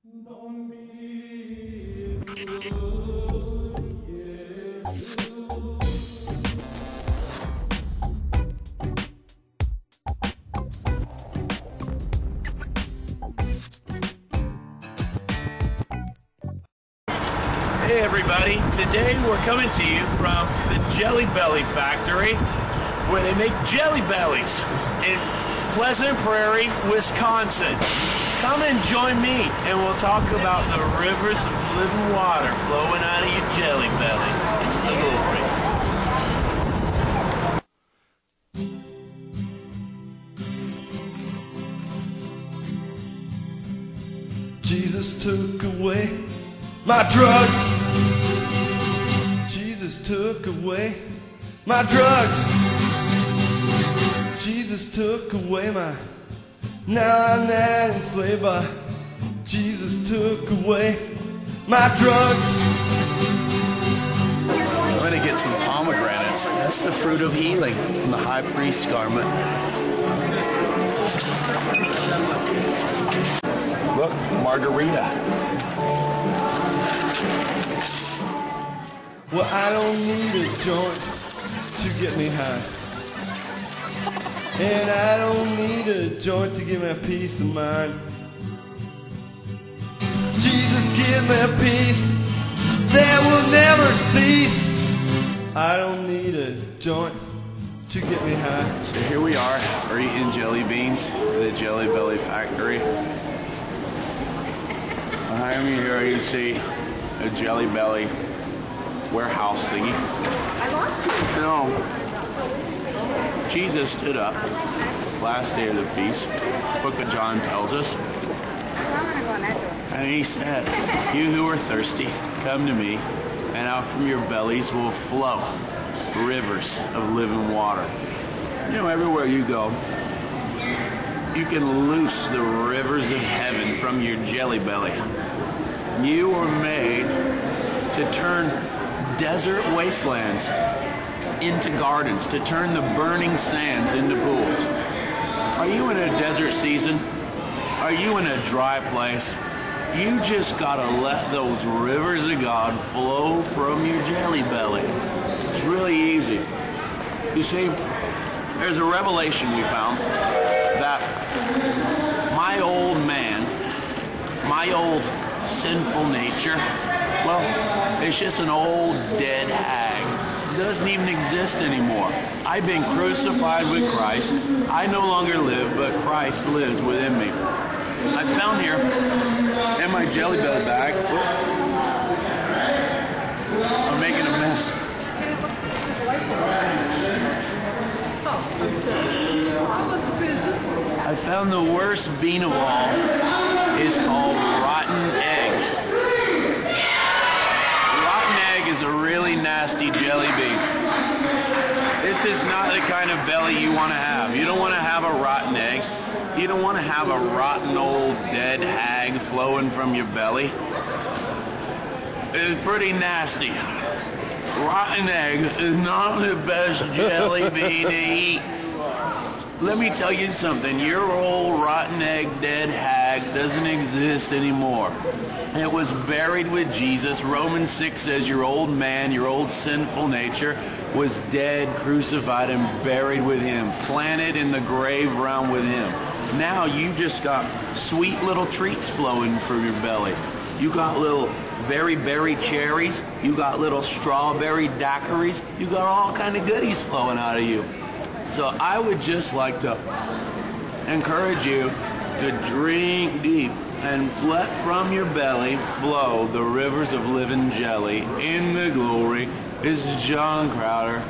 Hey everybody, today we're coming to you from the Jelly Belly factory where they make Jelly Bellies in Pleasant Prairie, Wisconsin. Come and join me and we'll talk about the rivers of living water flowing out of your Jelly Belly into the glory. Jesus took away my drugs. Jesus took away my drugs. Jesus took away my. Now I'm not enslaved by. Jesus took away my drugs. I'm going to get some pomegranates. That's the fruit of healing from the high priest's garment. Look, margarita. Well, I don't need a joint to get me high. And I don't need a joint to give me a peace of mind. Jesus, give me a peace that will never cease. I don't need a joint to get me high. So here we are, we're eating jelly beans in the Jelly Belly factory. Behind me here you see a Jelly Belly warehouse thingy. I lost you. No. Jesus stood up last day of the feast, Book of John tells us, and he said, "You who are thirsty, come to me, and out from your bellies will flow rivers of living water." You know, everywhere you go, you can loose the rivers of heaven from your Jelly Belly. You were made to turn desert wastelands into gardens, to turn the burning sands into pools. Are you in a desert season? Are you in a dry place? You just gotta let those rivers of God flow from your Jelly Belly. It's really easy. You see, there's a revelation we found that my old man, my old sinful nature, well, it's just an old dead hag. It doesn't even exist anymore. I've been crucified with Christ. I no longer live, but Christ lives within me. I found here in my Jelly Belly bag, I'm making a mess. Almost as good as this one. I found the worst bean of all is called rotten egg. Is a really nasty jelly bean. This is not the kind of belly you want to have. You don't want to have a rotten egg. You don't want to have a rotten old dead hag flowing from your belly. It's pretty nasty. Rotten egg is not the best jelly bean to eat. Let me tell you something. Your old rotten egg dead hag doesn't exist anymore. It was buried with Jesus. Romans 6 says your old man, your old sinful nature was dead, crucified, and buried with him, planted in the grave realm with him. Now you just got sweet little treats flowing from your belly. You got little very berry cherries. You got little strawberry daiquiris. You got all kind of goodies flowing out of you. So I would just like to encourage you to drink deep and let from your belly flow the rivers of living jelly in the glory. This is John Crowder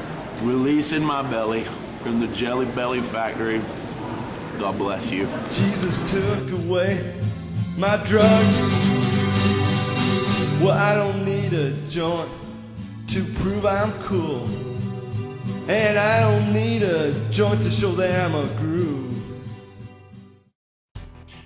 releasing my belly from the Jelly Belly factory. God bless you. Jesus took away my drugs. Well, I don't need a joint to prove I'm cool. And I don't need a joint to show that I'm a groove.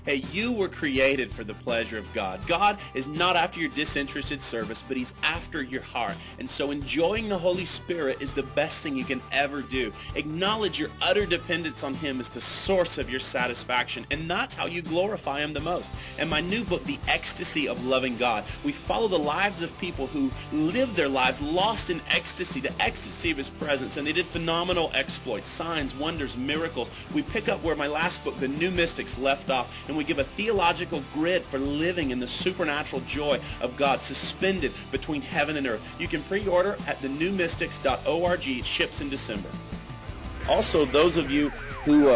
Hey, you were created for the pleasure of God. God is not after your disinterested service, but He's after your heart. And so enjoying the Holy Spirit is the best thing you can ever do. Acknowledge your utter dependence on Him as the source of your satisfaction, and that's how you glorify Him the most. In my new book, The Ecstasy of Loving God, we follow the lives of people who live their lives lost in ecstasy, the ecstasy of His presence, and they did phenomenal exploits, signs, wonders, miracles. We pick up where my last book, The New Mystics, left off, and we give a theological grid for living in the supernatural joy of God suspended between heaven and earth. You can pre-order at thenewmystics.org. It ships in December. Also, those of you who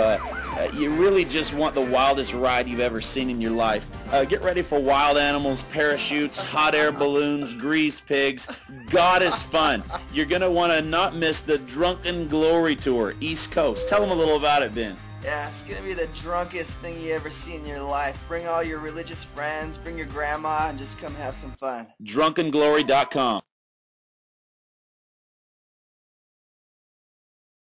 you really just want the wildest ride you've ever seen in your life, get ready for wild animals, parachutes, hot air balloons, grease pigs. God is fun. You're going to want to not miss the Drunken Glory Tour, East Coast. Tell them a little about it, Ben. Yeah, it's going to be the drunkest thing you ever see in your life. Bring all your religious friends, bring your grandma, and just come have some fun. DrunkenGlory.com.